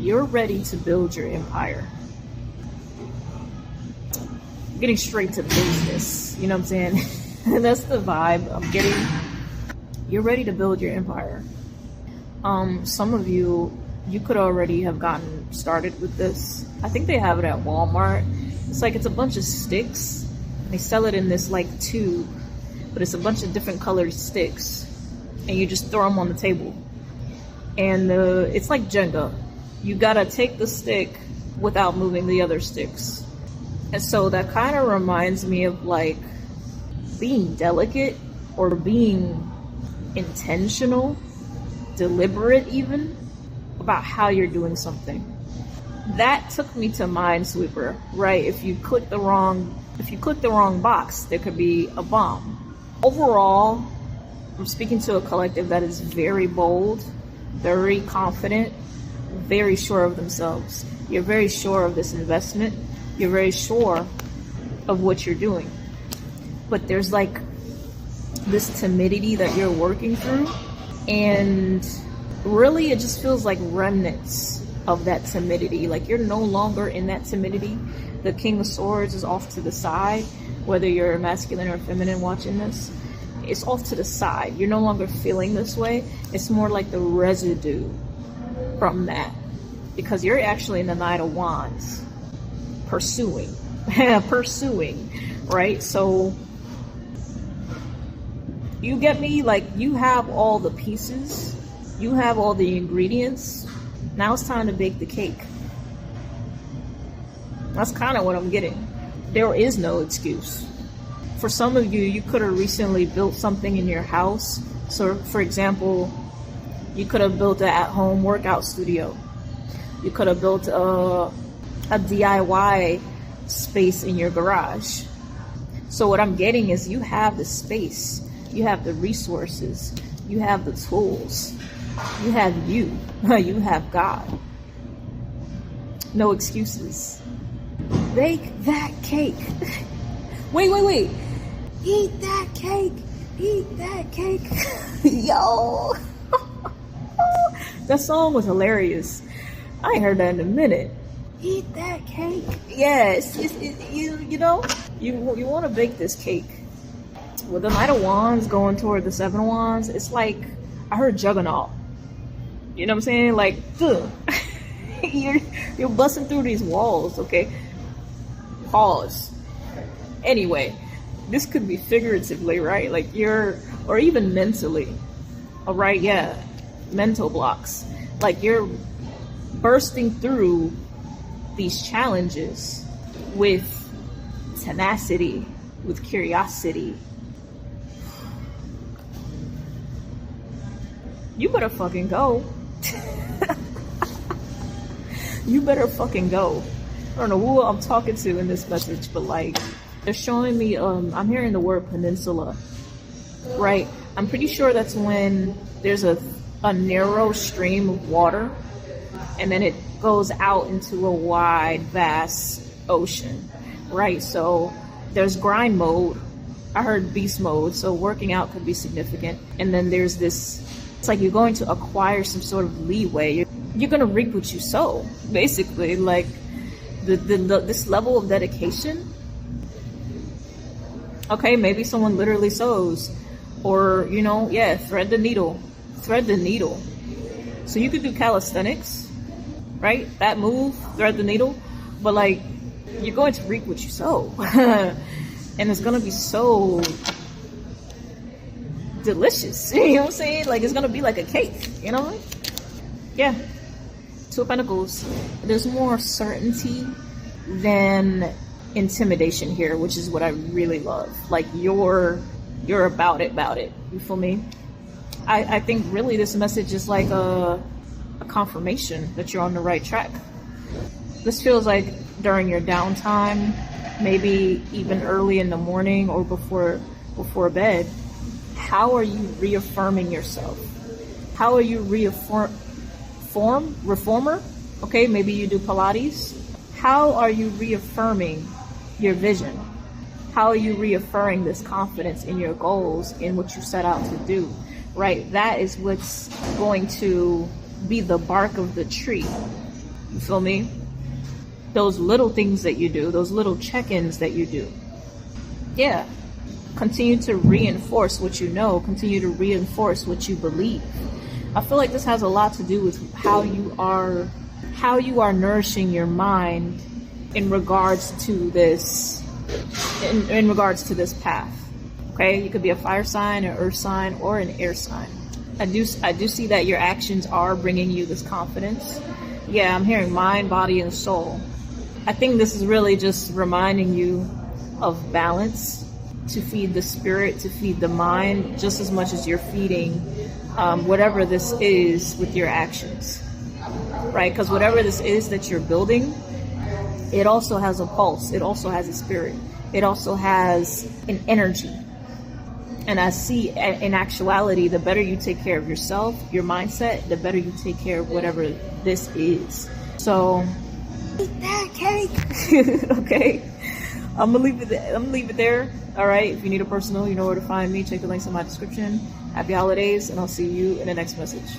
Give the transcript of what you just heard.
You're ready to build your empire. I'm getting straight to business, you know what I'm saying? And that's the vibe I'm getting. You're ready to build your empire. Some of you could already have gotten started with this. I think they have it at Walmart. It's a bunch of sticks. They sell it in this like tube, but it's a bunch of different colored sticks, and you just throw them on the table. And it's like Jenga. You gotta take the stick without moving the other sticks. And so that kind of reminds me of like being delicate or being intentional, deliberate even, about how you're doing something. That took me to Minesweeper, right? If you click the wrong box, there could be a bomb. Overall, I'm speaking to a collective that is very bold, very confident, very sure of themselves. You're very sure of this investment. You're very sure of what you're doing. But there's like this timidity that you're working through, and really it just feels like remnants of that timidity. Like you're no longer in that timidity. The King of Swords is off to the side. Whether you're masculine or feminine watching this, it's off to the side. You're no longer feeling this way. It's more like the residue from that, because you're actually in the Knight of Wands, pursuing, right? So you get me? Like you have all the pieces, you have all the ingredients. Now it's time to bake the cake. That's kind of what I'm getting. There is no excuse. For some of you, you could have recently built something in your house. So for example, you could have built an at-home workout studio. You could have built a DIY space in your garage. So what I'm getting is you have the space, you have the resources, you have the tools, you have you have God. No excuses. Bake that cake. Wait. Eat that cake. Eat that cake. Yo. That song was hilarious. I ain't heard that in a minute. Eat that cake. Yes, you know, you want to bake this cake. With the Knight of Wands going toward the Seven of Wands, it's like I heard Juggernaut. You know what I'm saying? Like, you're busting through these walls, okay? Pause. Anyway, this could be figuratively, right? Like or even mentally. All right, yeah, mental blocks. Like you're bursting through these challenges with tenacity, with curiosity. You better fucking go. You better fucking go. I don't know who I'm talking to in this message, but like they're showing me, I'm hearing the word peninsula, right? I'm pretty sure that's when there's a narrow stream of water and then it goes out into a wide, vast ocean, right? So there's grind mode. I heard beast mode, so working out could be significant. And then there's this, it's like you're going to acquire some sort of leeway. You're going to reap what you sow, basically. Like this level of dedication. Okay, maybe someone literally sews, or thread the needle. So you could do calisthenics, right? That move, thread the needle, but like you're going to reap what you sow. And it's gonna be so delicious. You know what I'm saying? Like it's gonna be like a cake, you know? Yeah. Two of Pentacles. There's more certainty than intimidation here, which is what I really love. Like you're about it. You feel me? I think really this message is like a confirmation that you're on the right track. This feels like during your downtime, maybe even early in the morning or before bed. How are you reaffirming yourself? How are you reformer? Okay, maybe you do Pilates. How are you reaffirming your vision? How are you reaffirming this confidence in your goals, in what you set out to do, right? That is what's going to be the bark of the tree You feel me? Those little things that you do, those little check-ins that you do. Yeah. Continue to reinforce what you know. Continue to reinforce what you believe. I feel like this has a lot to do with how you are nourishing your mind in regards to this, in regards to this path. Okay, you could be a fire sign, an earth sign, or an air sign. I do see that your actions are bringing you this confidence. Yeah, I'm hearing mind, body, and soul. I think this is really just reminding you of balance, to feed the spirit, to feed the mind, just as much as you're feeding whatever this is with your actions, right? Because whatever this is that you're building, it also has a pulse. It also has a spirit. It also has an energy. And I see, in actuality, the better you take care of yourself, your mindset, the better you take care of whatever this is. So, eat that cake. Okay? I'm gonna leave it there. All right? If you need a personal, you know where to find me. Check the links in my description. Happy holidays, and I'll see you in the next message.